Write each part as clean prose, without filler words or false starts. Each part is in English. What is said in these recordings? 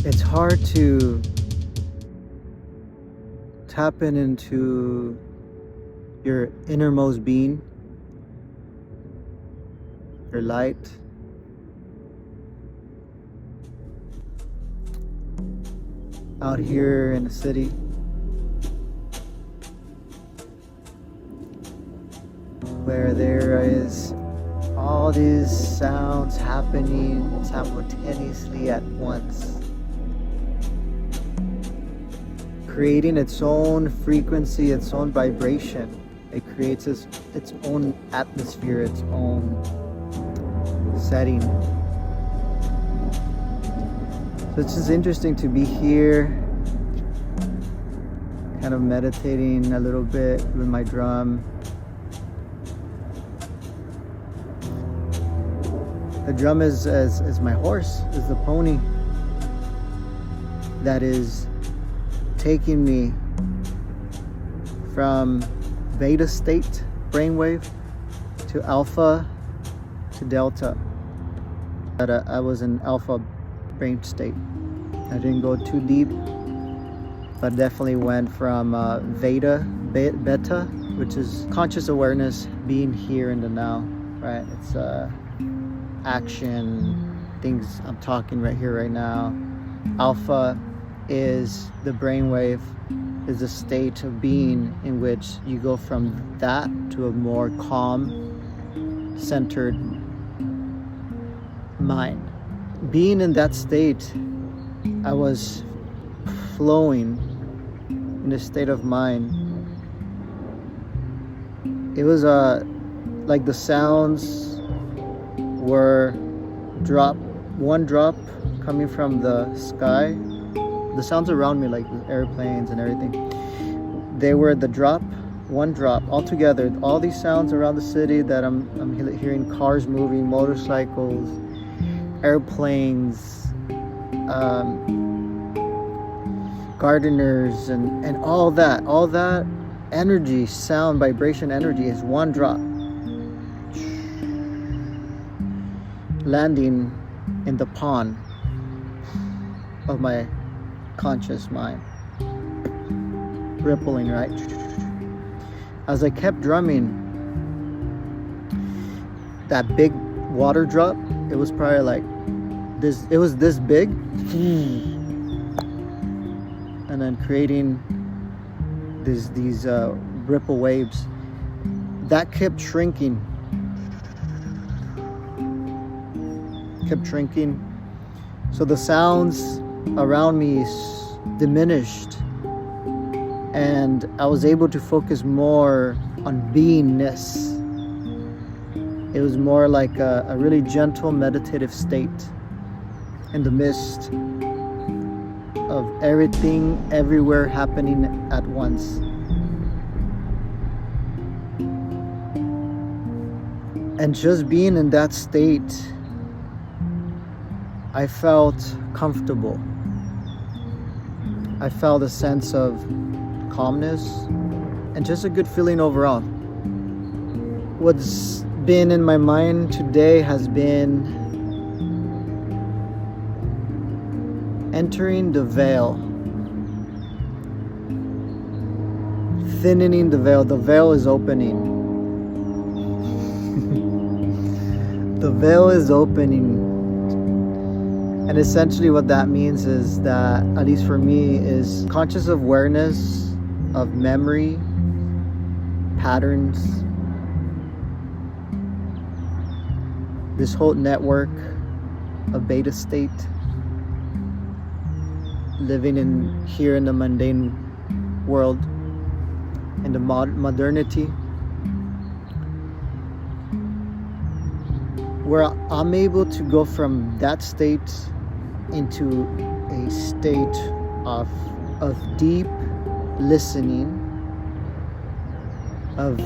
It's hard to tap into your innermost being, your light. Out here in the city, where there is all these sounds happening simultaneously at once, creating its own frequency, its own vibration. It creates its own atmosphere, its own setting. So it's just interesting to be here, kind of meditating a little bit with my drum. The drum is my horse, is the pony that is taking me from beta state brainwave to alpha to delta. I was in alpha brain state. I didn't go too deep, but definitely went from beta, which is conscious awareness, being here in the now, right? It's action, things I'm talking right here, right now. Alpha is the brainwave, is a state of being in which you go from that to a more calm, centered mind. Being in that state, I was flowing in a state of mind. It was like the sounds were one drop coming from the sky. The sounds around me, like the airplanes and everything, they were the one drop all together. All these sounds around the city that I'm hearing, cars moving, motorcycles, airplanes, gardeners, and all that energy, sound, vibration, energy is one drop landing in the pond of my conscious mind, rippling, right? As I kept drumming, that big water drop, it was probably like this, it was this big, and then creating these ripple waves that kept shrinking. So the sounds around me diminished, and I was able to focus more on beingness. It was more like a really gentle meditative state in the midst of everything, everywhere happening at once. And just being in that state, I felt comfortable. I felt a sense of calmness and just a good feeling overall. What's been in my mind today has been entering the veil, thinning the veil. The veil is opening. The veil is opening. And essentially what that means is that, at least for me, is conscious awareness of memory, patterns, this whole network of beta state, living here in the mundane world, in the modernity, where I'm able to go from that state into a state of deep listening, of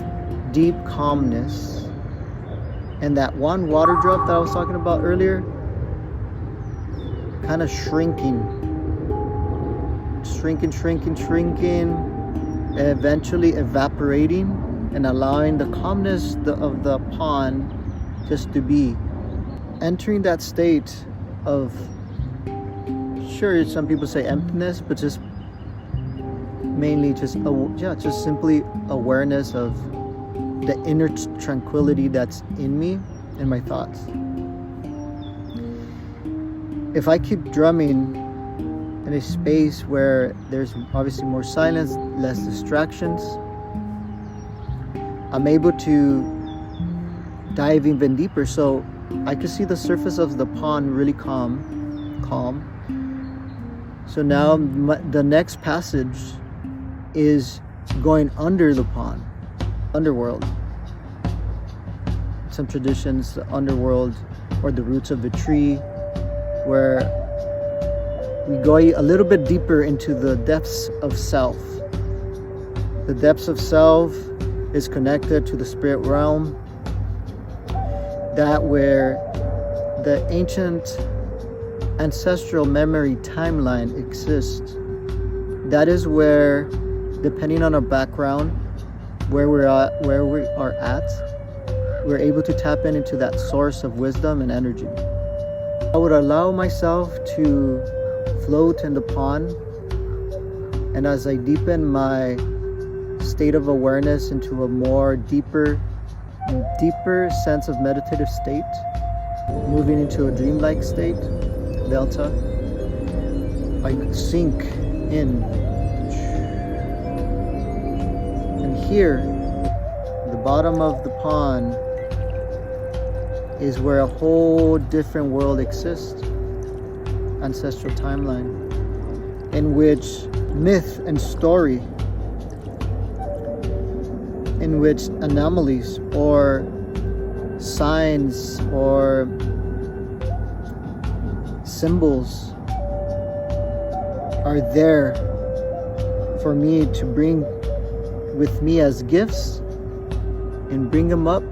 deep calmness, and that one water drop that I was talking about earlier kind of shrinking, and eventually evaporating, and allowing the calmness of the pond just to be, entering that state of sure some people say emptiness, but just mainly just simply awareness of the inner tranquility that's in me and my thoughts. If I keep drumming in a space where there's obviously more silence, less distractions, I'm able to dive even deeper. So I could see the surface of the pond really calm. So now the next passage is going under the pond, underworld. Some traditions, the underworld or the roots of the tree, where we go a little bit deeper into the depths of self. The depths of self is connected to the spirit realm, that where the ancient ancestral memory timeline exists. That is where, depending on our background, where we are at, we're able to tap into that source of wisdom and energy. I would allow myself to float in the pond, and as I deepen my state of awareness into a more deeper sense of meditative state, moving into a dreamlike state, delta, I sink in. And here, the bottom of the pond is where a whole different world exists, ancestral timeline, in which myth and story, in which anomalies or signs or symbols are there for me to bring with me as gifts and bring them up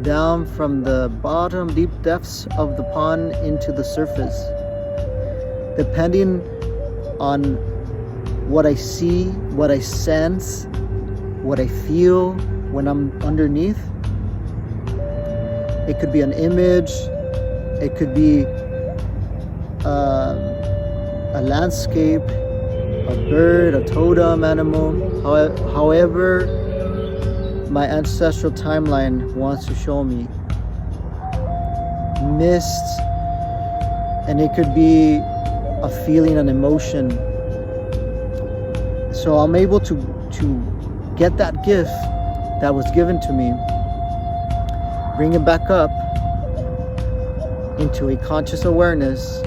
down from the bottom deep depths of the pond into the surface, depending on what I see, what I sense, what I feel when I'm underneath. It could be an image, it could be a landscape, a bird, a totem animal, however my ancestral timeline wants to show me. Mist, and it could be a feeling, an emotion. So I'm able to get that gift that was given to me, bring it back up into a conscious awareness,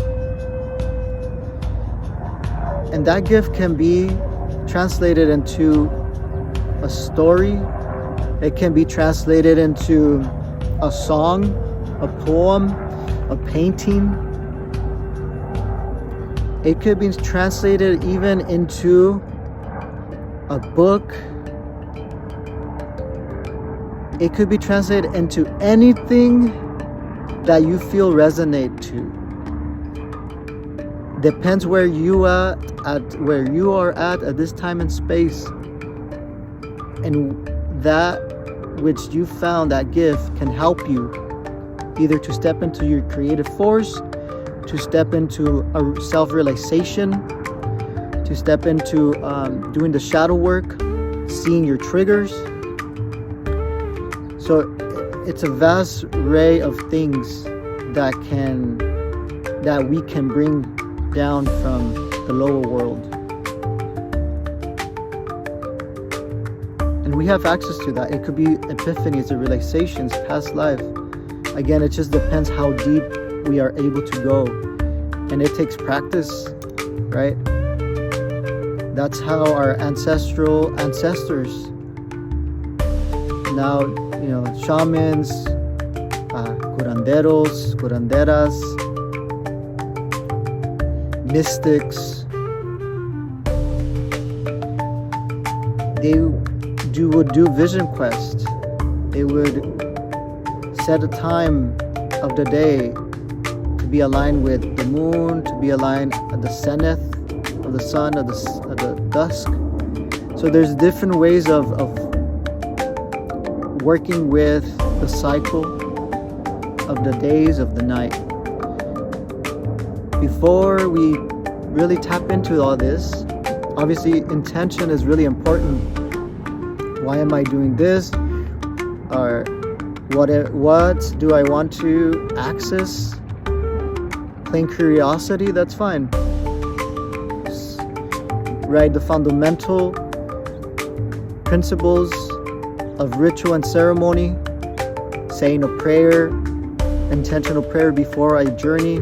and that gift can be translated into a story. It can be translated into a song, a poem, a painting. It could be translated even into a book. It could be translated into anything that you feel resonate to. Depends where you are at this time and space, and that which you found, that gift, can help you either to step into your creative force, to step into a self-realization, to step into doing the shadow work, seeing your triggers. So it's a vast array of things that we can bring down from the lower world. And we have access to that. It could be epiphanies or realizations, past life. Again, it just depends how deep we are able to go. And it takes practice, right? That's how our ancestors, now, shamans, curanderos, curanderas, mystics, they would do vision quests. They would set a time of the day to be aligned with the moon, to be aligned at the zenith of the sun, of the dusk. So there's different ways of working with the cycle of the days, of the night. before we really tap into all this, obviously intention is really important. Why am I doing this? Or what do I want to access? Plain curiosity, that's fine. Right, the fundamental principles of ritual and ceremony, saying a prayer, intentional prayer before I journey,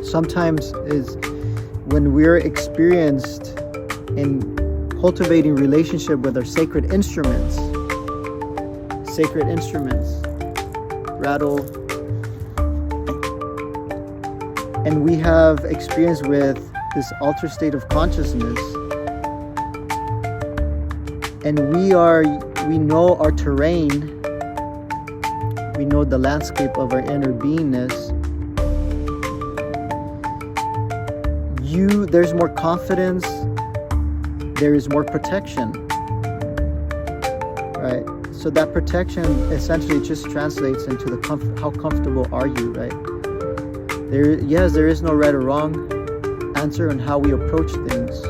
sometimes is when we're experienced in cultivating relationship with our sacred instruments, rattle, and we have experience with this altered state of consciousness, and we know our terrain, we know the landscape of our inner beingness. There's more confidence, there is more protection, right? So that protection essentially just translates into how comfortable are you, right? There is no right or wrong answer on how we approach things.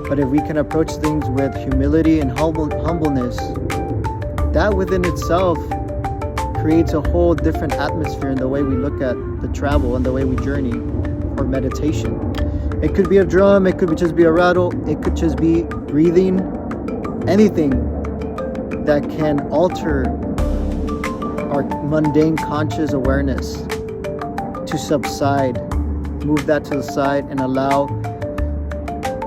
But if we can approach things with humility and humbleness, that within itself creates a whole different atmosphere in the way we look at the travel and the way we journey or meditation. It could be a drum, it could just be a rattle, it could just be breathing, anything that can alter our mundane conscious awareness to subside, move that to the side and allow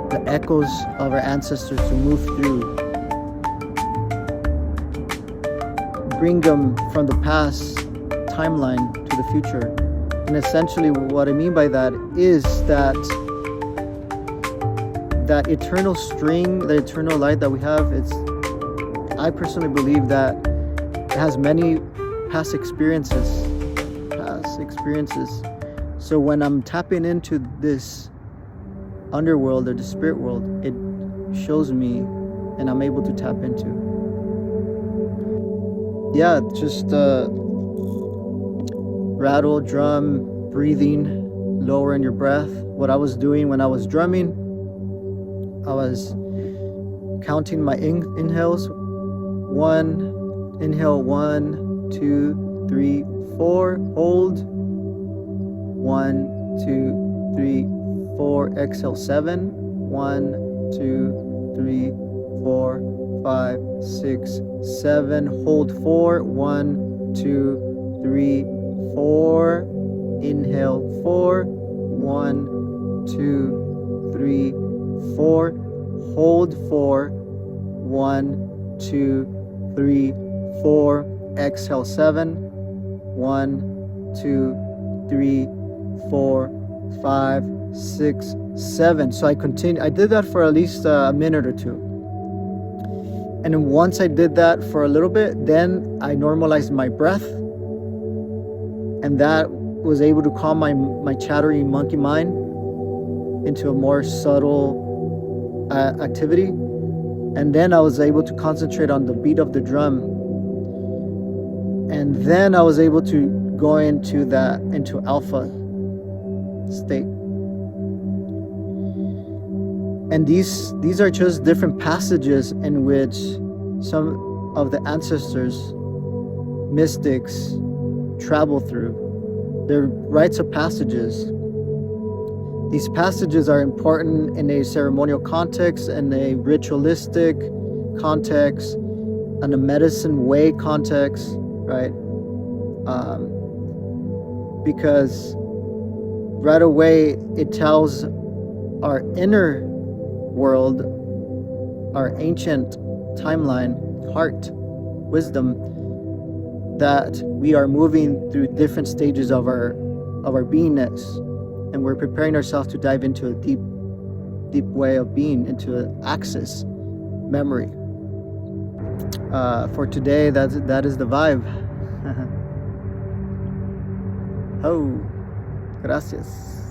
the echoes of our ancestors to move through. Bring them from the past timeline to the future. And essentially what I mean by that is that eternal string, the eternal light that we have, I personally believe that it has many past experiences. So when I'm tapping into this underworld or the spirit world, it shows me and I'm able to tap into. Yeah, just rattle, drum, breathing, lowering your breath. What I was doing when I was drumming, I was counting my inhales. Inhale 1, 2, 3, 4. Hold 1, 2, 3, 4. Exhale 7. 1, 2, 3, 4, 5, 6, 7. Hold 4. 1, 2, 3, 4. Inhale 4. 1, 2, 3, 4. Hold 4. 1, 2, 3, 4. Exhale 7. 1, 2, 3, 4, 5, 6, 7. So I did that for at least a minute or two. And then once I did that for a little bit, then I normalized my breath. And that was able to calm my chattering monkey mind into a more subtle activity. And then I was able to concentrate on the beat of the drum. And then I was able to go into alpha state. And these are just different passages in which some of the ancestors, mystics, travel through. They're rites of passages. These passages are important in a ceremonial context, in a ritualistic context, in a medicine way context, right? Because right away it tells our inner world, our ancient timeline, heart, wisdom, that we are moving through different stages of our beingness, and we're preparing ourselves to dive into a deep way of being, into an axis memory. For today, that is the vibe. Oh, gracias.